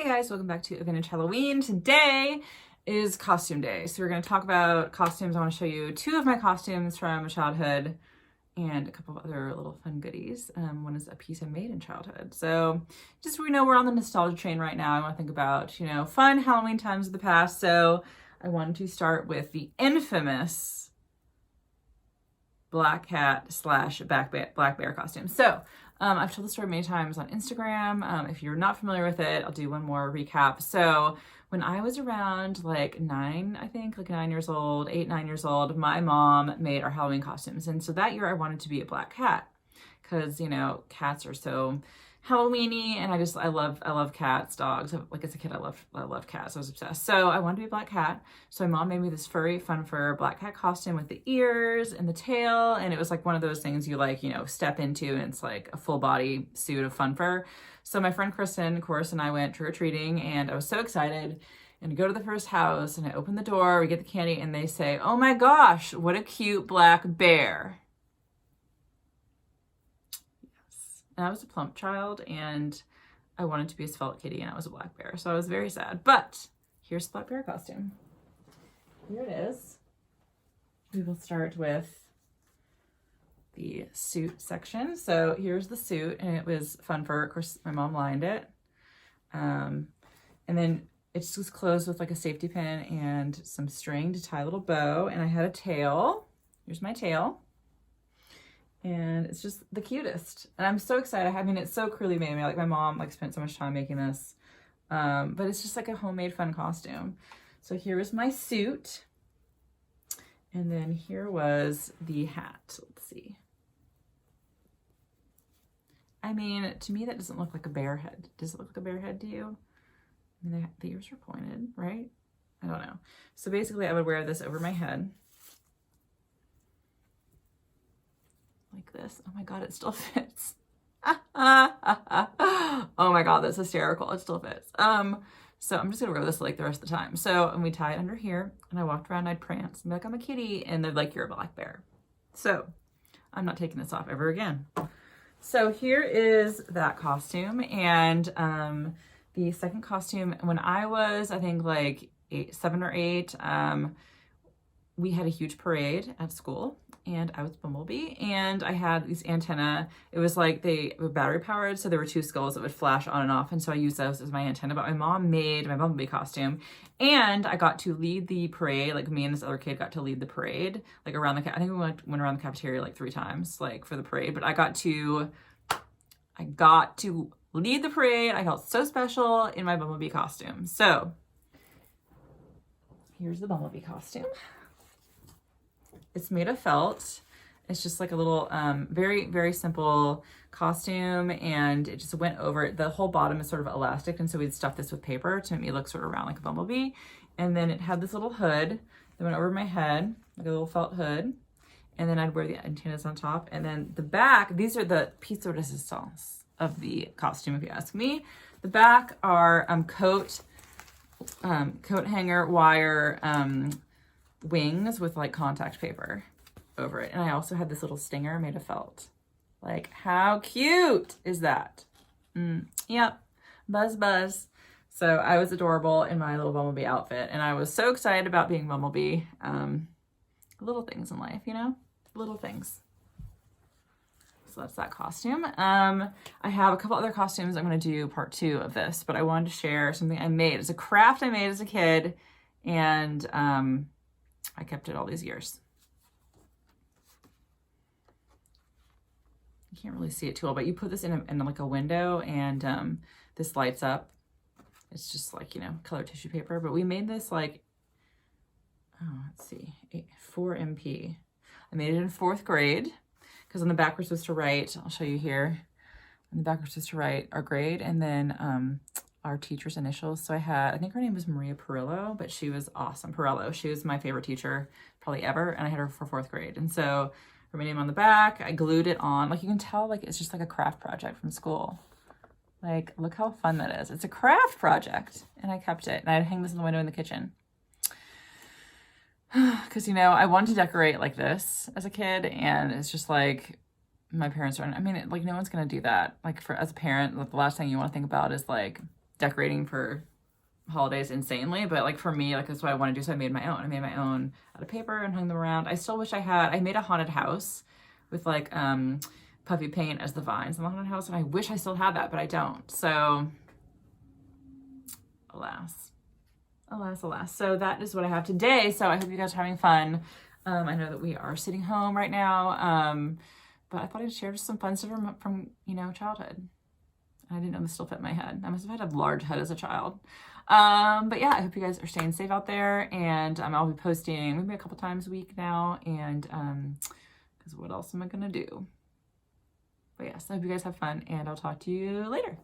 Hey guys, welcome back to Vintage Halloween. Today is costume day. So we're going to talk about costumes. I want to show you two of my costumes from childhood and a couple of other little fun goodies. One is a piece I made in childhood. So just so we know, we're on the nostalgia train right now. I want to think about, fun Halloween times of the past. So I wanted to start with the infamous Black Cat / Black Bear costume. So I've told the story many times on Instagram. If you're not familiar with it, I'll do one more recap. So when I was around like 9 years old, 8, 9 years old, my mom made our Halloween costumes. And so that year I wanted to be a black cat because, cats are so Halloweeny, and I love cats, dogs. Like as a kid, I loved cats. I was obsessed. So I wanted to be a black cat. So my mom made me this furry, fun fur black cat costume with the ears and the tail, and it was like one of those things you step into, and it's like a full body suit of fun fur. So my friend Kristen, of course, and I went trick-or-treating, and I was so excited. And go to the first house, and I open the door, we get the candy, and they say, "Oh my gosh, what a cute black bear." And I was a plump child, and I wanted to be a svelte kitty, and I was a black bear. So I was very sad. But here's the black bear costume. Here it is. We will start with the suit section. So here's the suit, and it was fun fur. Of course, my mom lined it. And then it's just closed with like a safety pin and some string to tie a little bow. And I had a tail. Here's my tail. And it's just the cutest. And I'm so excited. I mean, it's so cruelly made. Like my mom spent so much time making this. But it's just like a homemade fun costume. So here was my suit. And then here was the hat. Let's see. I mean, to me, that doesn't look like a bear head. Does it look like a bear head to you? I mean, the ears are pointed, right? I don't know. So basically, I would wear this over my head. Like this. Oh my God, it still fits. Oh my God, that's hysterical. It still fits. So I'm just gonna wear this like the rest of the time. So, and we tie it under here, and I walked around, I'd prance, and be like, "I'm a kitty," and they're like, "You're a black bear." So I'm not taking this off ever again. So here is that costume. And the second costume, when I was, I think like 7 or 8, we had a huge parade at school, and I was Bumblebee, and I had these antenna. It was like they were battery powered, so there were 2 skulls that would flash on and off, and so I used those as my antenna. But my mom made my Bumblebee costume, and I got to lead the parade. Like me and this other kid got to lead the parade, like around the. I think we went around the cafeteria like 3 times, like for the parade. But I got to lead the parade. I felt so special in my Bumblebee costume. So here's the Bumblebee costume. It's made of felt. It's just like a little, very, very simple costume, and it just went over, the whole bottom is sort of elastic, and so we'd stuff this with paper to make me look sort of round like a bumblebee. And then it had this little hood that went over my head, like a little felt hood, and then I'd wear the antennas on top. And then the back, these are the piece de resistance of the costume, if you ask me. The back are coat hanger wire, wings with like contact paper over it. And I also had this little stinger made of felt. Like, how cute is that? Yep, buzz. So I was adorable in my little Bumblebee outfit, and I was so excited about being Bumblebee. Little things in life, little things. So that's that costume. I have a couple other costumes. I'm going to do part 2 of this, but I wanted to share something I made. It's a craft I made as a kid, and I kept it all these years. You can't really see it too well, but you put this in like a window, and this lights up. It's just like, colored tissue paper. But we made this like, let's see, 4 MP. I made it in 4th grade, because on the back we're supposed to write, I'll show you here. On the back we're supposed to write our grade, and then our teacher's initials. So I think her name was Maria Perillo, but she was awesome. Perillo. She was my favorite teacher probably ever, and I had her for 4th grade. And so her name on the back, I glued it on. Like you can tell, like it's just like a craft project from school. Like, look how fun that is. It's a craft project, and I kept it. And I'd hang this in the window in the kitchen. Because, I wanted to decorate like this as a kid, and it's just like, my parents are, like no one's going to do that. Like as a parent, like, the last thing you want to think about is like decorating for holidays insanely, but like for me, like that's what I want to do. So I made my own. I made my own out of paper and hung them around. I still wish I made a haunted house with like puffy paint as the vines in the haunted house, and I wish I still had that, but I don't. So alas, alas, alas. So that is what I have today. So I hope you guys are having fun. I know that we are sitting home right now, but I thought I'd share just some fun stuff from you know, childhood. I didn't know this still fit my head. I must have had a large head as a child. But yeah, I hope you guys are staying safe out there, and I'll be posting maybe a couple times a week now, and because what else am I gonna do? But yes, I hope you guys have fun, and I'll talk to you later.